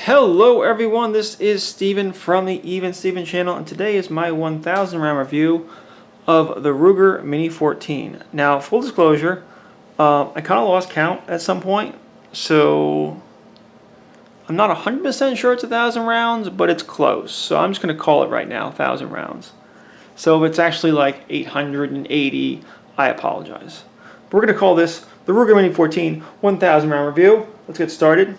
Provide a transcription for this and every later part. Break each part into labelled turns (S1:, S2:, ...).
S1: Hello everyone, this is Steven from the Even Steven channel, and today is my 1000 round review of the Ruger Mini-14. Now, full disclosure, I kind of lost count at some point, so I'm not 100% sure it's 1000 rounds, but it's close. So I'm just going to call it right now 1000 rounds. So if it's actually like 880, I apologize. But we're going to call this the Ruger Mini-14 1000 round review. Let's get started.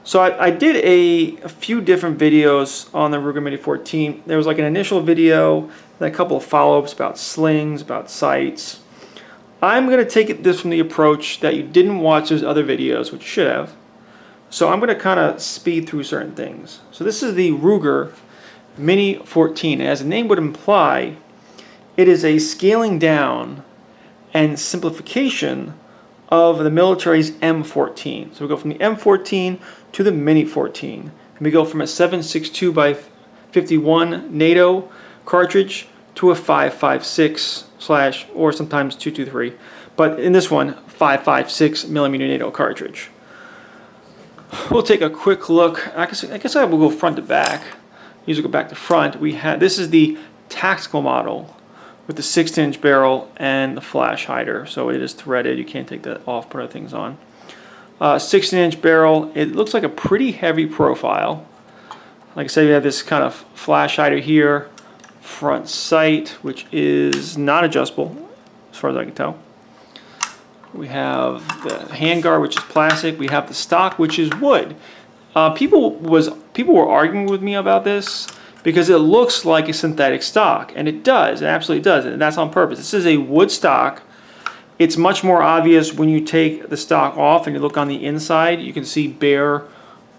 S1: So I did a few different videos on the Ruger Mini-14. There was like an initial video, then a couple of follow-ups about slings, about sights. I'm going to take this from the approach that you didn't watch those other videos, which you should have. So I'm going to kind of speed through certain things. So this is the Ruger Mini-14. As the name would imply, it is a scaling down and simplification of the military's M14. So we go from the M14 to the Mini-14. And we go from a 7.62 by 51 NATO cartridge to a 5.56 or sometimes 223. But in this one, 5.56 millimeter NATO cartridge. We'll take a quick look. I guess I will go front to back. Usually go back to front. This is the tactical model with the 6-inch barrel and the flash hider. So it is threaded. You can't take that off, put other things on. 16-inch barrel. It looks like a pretty heavy profile. Like I said, you have this kind of flash hider here. Front sight, which is not adjustable, as far as I can tell. We have the handguard, which is plastic. We have the stock, which is wood. People were arguing with me about this because it looks like a synthetic stock, and it does. It absolutely does, and that's on purpose. This is a wood stock. It's much more obvious when you take the stock off and you look on the inside. You can see bare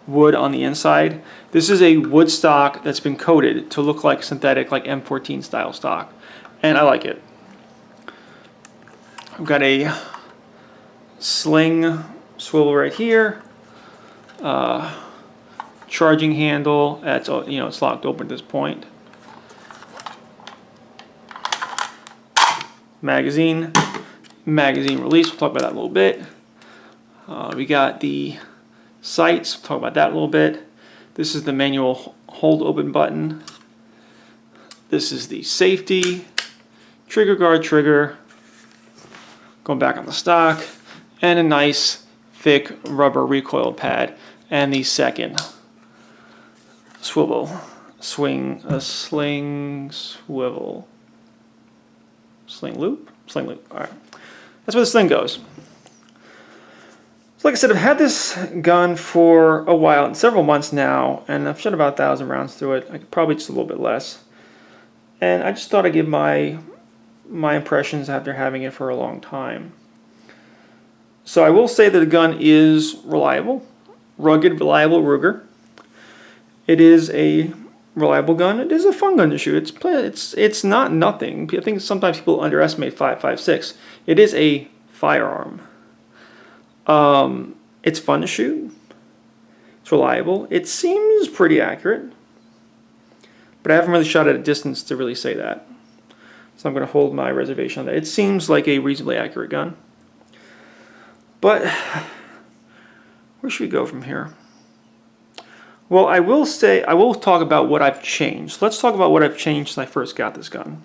S1: wood on the inside. This is a wood stock that's been coated to look like synthetic, like M14 style stock, and I like it. I've got a sling swivel right here. Charging handle. That's, you know, it's locked open at this point. Magazine release. We'll talk about that in a little bit. We got the sights. We'll talk about that a little bit. This is the manual hold open button. This is the safety trigger guard trigger. Going back on the stock, and a nice thick rubber recoil pad, and the second sling loop. All right, that's where this thing goes. So like I said, I've had this gun for a while, several months now, and I've shot about 1,000 rounds through it. Probably just a little bit less. And I just thought I'd give my impressions after having it for a long time. So I will say that the gun is reliable, rugged, reliable Ruger. It is a reliable gun. It is a fun gun to shoot. It's not nothing. I think sometimes people underestimate 5.56. It is a firearm. It's fun to shoot. It's reliable. It seems pretty accurate, but I haven't really shot at a distance to really say that. So I'm going to hold my reservation on that. It seems like a reasonably accurate gun. But where should we go from here? Well, I will talk about what I've changed. Let's talk about what I've changed since I first got this gun.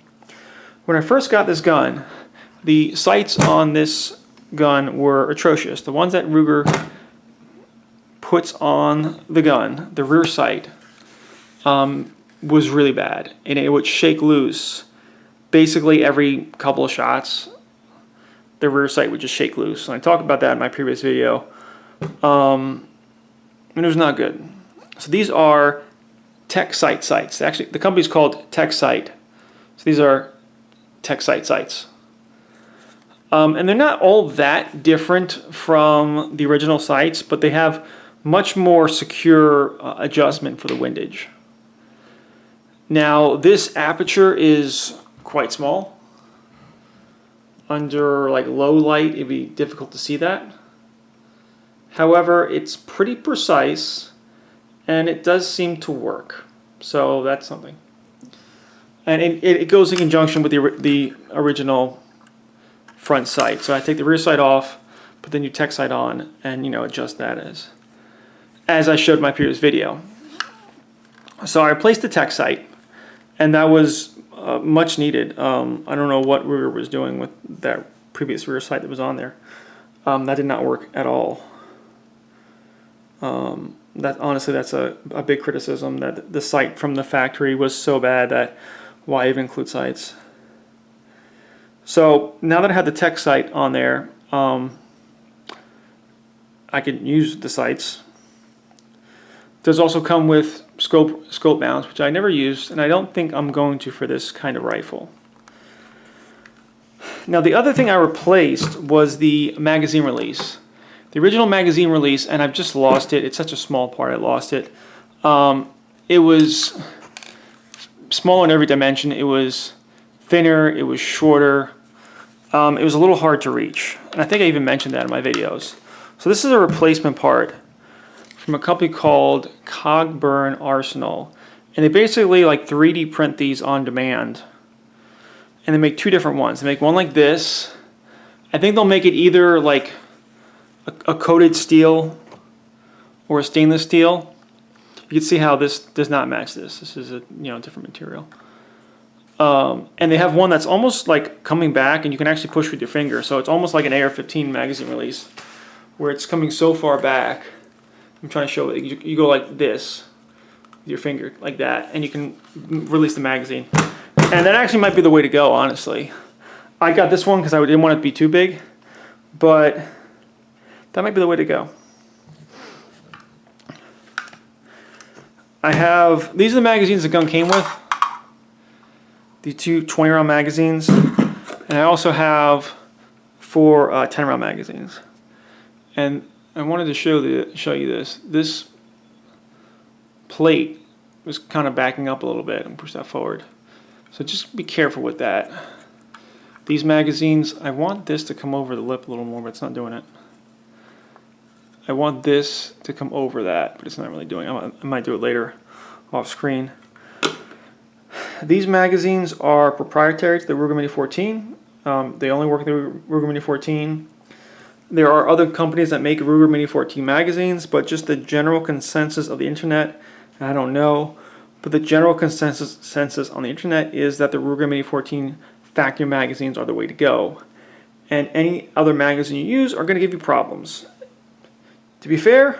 S1: When I first got this gun, the sights on this gun were atrocious. The ones that Ruger puts on the gun, the rear sight, was really bad, and it would shake loose. Basically every couple of shots, the rear sight would just shake loose. And I talked about that in my previous video. And it was not good. So these are Tech Sight sights. Actually, the company's called Tech Sight. So these are Tech Sight sights. And they're not all that different from the original sights, but they have much more secure adjustment for the windage. Now, this aperture is quite small. Under like low light, it'd be difficult to see that. However, it's pretty precise, and it does seem to work. So that's something. And it goes in conjunction with the original front sight. So I take the rear sight off, put the new Tech Sight on, and adjust that as. as I showed in my previous video. So I replaced the tech sight, and that was much needed. I don't know what Ruger was doing with that previous rear sight that was on there. That did not work at all. Honestly, that's a big criticism, that the sight from the factory was so bad that why even include sights? So now that I have the tech sight on there, I can use the sights. Does also come with scope mounts, which I never used, and I don't think I'm going to for this kind of rifle. Now the other thing I replaced was the magazine release. The original magazine release, and I've just lost it. It's such a small part, I lost it. It was small in every dimension. It was thinner, it was shorter. It was a little hard to reach. And I think I even mentioned that in my videos. So this is a replacement part from a company called Cogburn Arsenal. And they basically like 3D print these on demand. And they make two different ones. They make one like this. I think they'll make it either like a coated steel or a stainless steel. You can see how this does not match this. This is a different material. And they have one that's almost like coming back, and you can actually push with your finger. So it's almost like an AR-15 magazine release, where it's coming so far back. I'm trying to show it. You go like this with your finger, like that, and you can release the magazine. And that actually might be the way to go, honestly. I got this one because I didn't want it to be too big, but that might be the way to go. These are the magazines the gun came with. The two 20-round magazines. And I also have 4 10-round magazines. And I wanted to show you this. This plate was kind of backing up a little bit and push that forward. So just be careful with that. These magazines, I want this to come over the lip a little more, but it's not doing it. I want this to come over that, but it's not really doing it. I might do it later off screen. These magazines are proprietary to the Ruger Mini-14. They only work with the Ruger Mini-14. There are other companies that make Ruger Mini-14 magazines, but just the general consensus of the internet, I don't know, but the general consensus on the internet is that the Ruger Mini-14 factory magazines are the way to go. And any other magazine you use are going to give you problems. To be fair,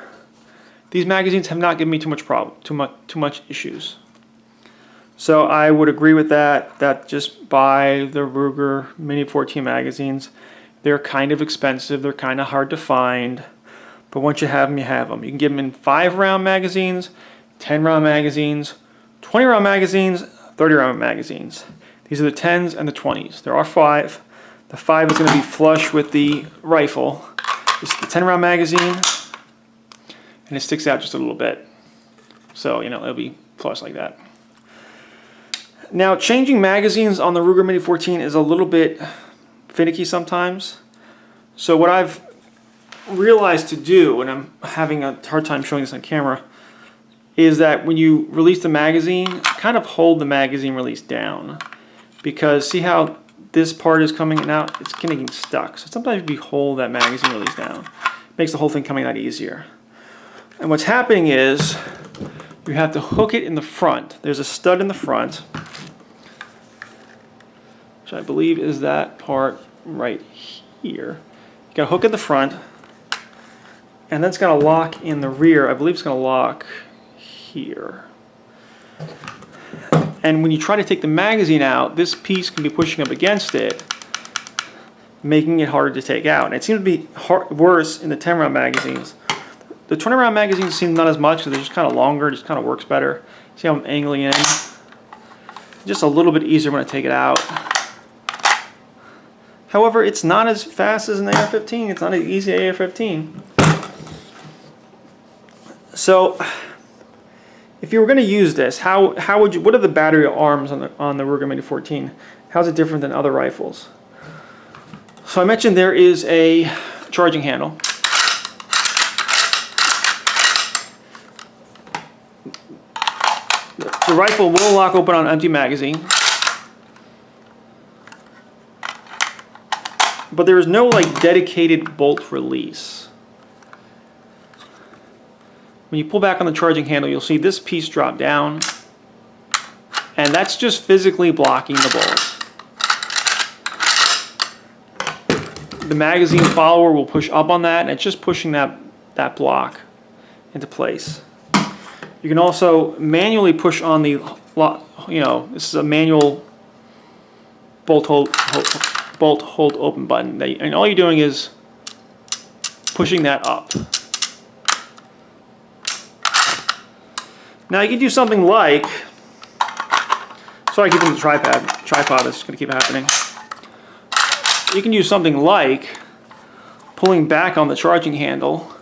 S1: these magazines have not given me too much issues. So I would agree with that just buy the Ruger Mini-14 magazines. They're kind of expensive, they're kind of hard to find, but once you have them, you have them. You can get them in 5-round magazines, 10-round magazines, 20-round magazines, 30-round magazines. These are the 10s and the 20s. There are 5. The 5 is going to be flush with the rifle. This is the 10-round magazine, and it sticks out just a little bit. So, it'll be flush like that. Now, changing magazines on the Ruger Mini-14 is a little bit finicky sometimes. So what I've realized to do, and I'm having a hard time showing this on camera, is that when you release the magazine, kind of hold the magazine release down. Because see how this part is coming out? It's getting stuck. So sometimes if you hold that magazine release down, it makes the whole thing coming out easier. And what's happening is you have to hook it in the front. There's a stud in the front, which I believe is that part right here. You got to hook at the front, and then it's going to lock in the rear. I believe it's going to lock here. And when you try to take the magazine out, this piece can be pushing up against it, making it harder to take out. And it seems to be worse in the 10-round magazines. The 20-round magazines seem not as much because they're just kind of longer, just kind of works better. See how I'm angling in? Just a little bit easier when I take it out. However, it's not as fast as an AR-15. It's not an easy AR-15. So, if you were going to use this, how would you? What are the battery arms on the Ruger Mini-14? How's it different than other rifles? So I mentioned there is a charging handle. The rifle will lock open on an empty magazine. But there is no dedicated bolt release. when you pull back on the charging handle, you'll see this piece drop down, and that's just physically blocking the bullet. The magazine follower will push up on that, and it's just pushing that block into place. You can also manually push on the, this is a manual bolt hold open button, and all you're doing is pushing that up. Now you can do something like, sorry I keep using the tripod is going to keep happening. You can use something like pulling back on the charging handle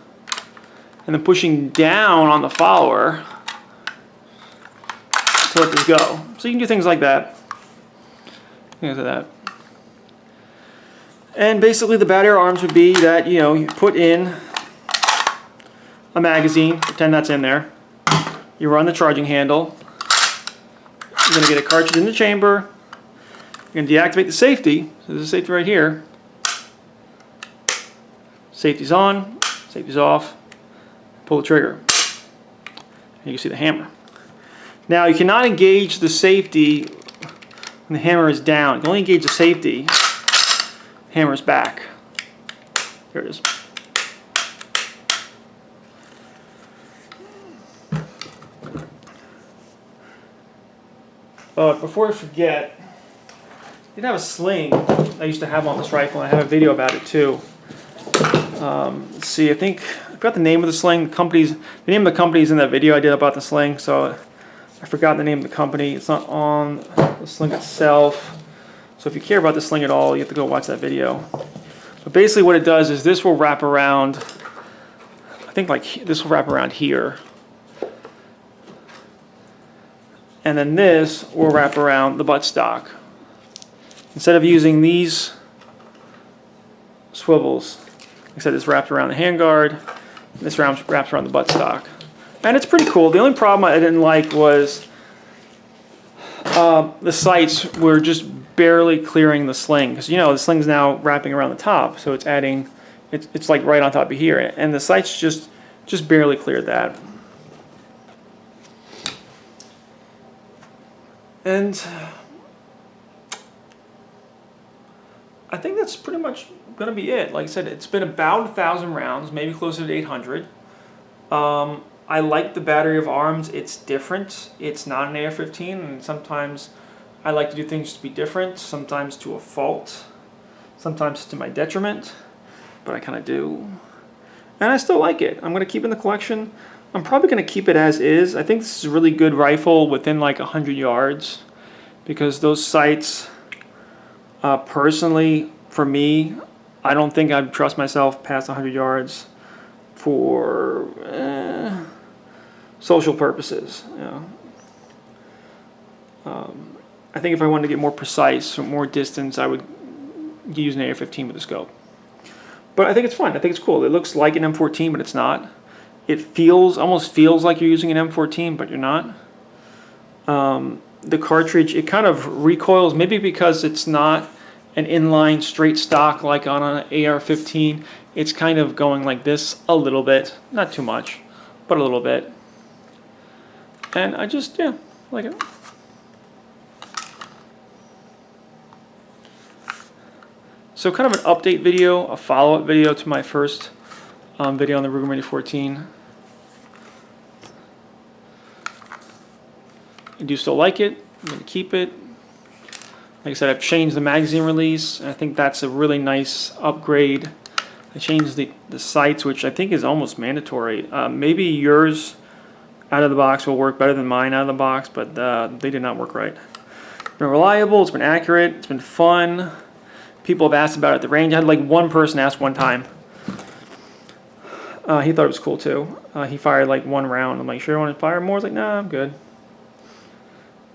S1: and then pushing down on the follower to let this go. So you can do things like that. Things like that. And basically the battery arms would be that, you put in a magazine, pretend that's in there. You run the charging handle. You're going to get a cartridge in the chamber. You're going to deactivate the safety. So there's a safety right here. Safety's on, safety's off. Pull the trigger. And you can see the hammer. Now you cannot engage the safety when the hammer is down. You can only engage the safety. Hammer is back. There it is. Before I forget, I did have a sling I used to have on this rifle, and I have a video about it too. Let's see, I forgot the name of the sling. The name of the company is in that video I did about the sling, so I forgot the name of the company. It's not on the sling itself. So if you care about the sling at all, you have to go watch that video. But basically what it does is this will wrap around, I think like this will wrap around here. And then this will wrap around the buttstock. Instead of using these swivels, like I said, this wraps around the handguard, this wraps around the buttstock. And it's pretty cool. The only problem I didn't like was the sights were just barely clearing the sling. Because the sling's now wrapping around the top, so it's adding, it's like right on top of here. And the sights just barely cleared that. And I think that's pretty much going to be it. Like I said, it's been about 1,000 rounds, maybe closer to 800. I like the battery of arms. It's different. It's not an AR-15, and sometimes I like to do things to be different, sometimes to a fault, sometimes to my detriment, but I kind of do. And I still like it. I'm going to keep it in the collection. I'm probably going to keep it as is. I think this is a really good rifle within like 100 yards because those sights, personally, for me, I don't think I'd trust myself past 100 yards for social purposes. I think if I wanted to get more precise or more distance, I would use an AR-15 with a scope. But I think it's fun. I think it's cool. It looks like an M14, but it's not. It almost feels like you're using an M14, but you're not. The cartridge, it kind of recoils, maybe because it's not an inline straight stock like on an AR-15. It's kind of going like this a little bit. Not too much, but a little bit. And I just, like it. So kind of an update video, a follow-up video to my first video on the Ruger Mini-14. I do still like it. I'm going to keep it. Like I said, I've changed the magazine release. I think that's a really nice upgrade. I changed the sights, which I think is almost mandatory. Maybe yours out of the box will work better than mine out of the box, but they did not work right. It's been reliable, it's been accurate, it's been fun. People have asked about it at the range. I had like one person ask one time. He thought it was cool too. He fired like one round. I'm like, sure you want to fire more? I was like, nah, I'm good.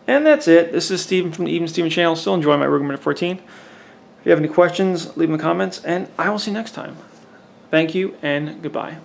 S1: And that's it. This is Steven from the Even Steven channel. Still enjoying my Ruger Mini-14. If you have any questions, leave them in the comments, and I will see you next time. Thank you, and goodbye.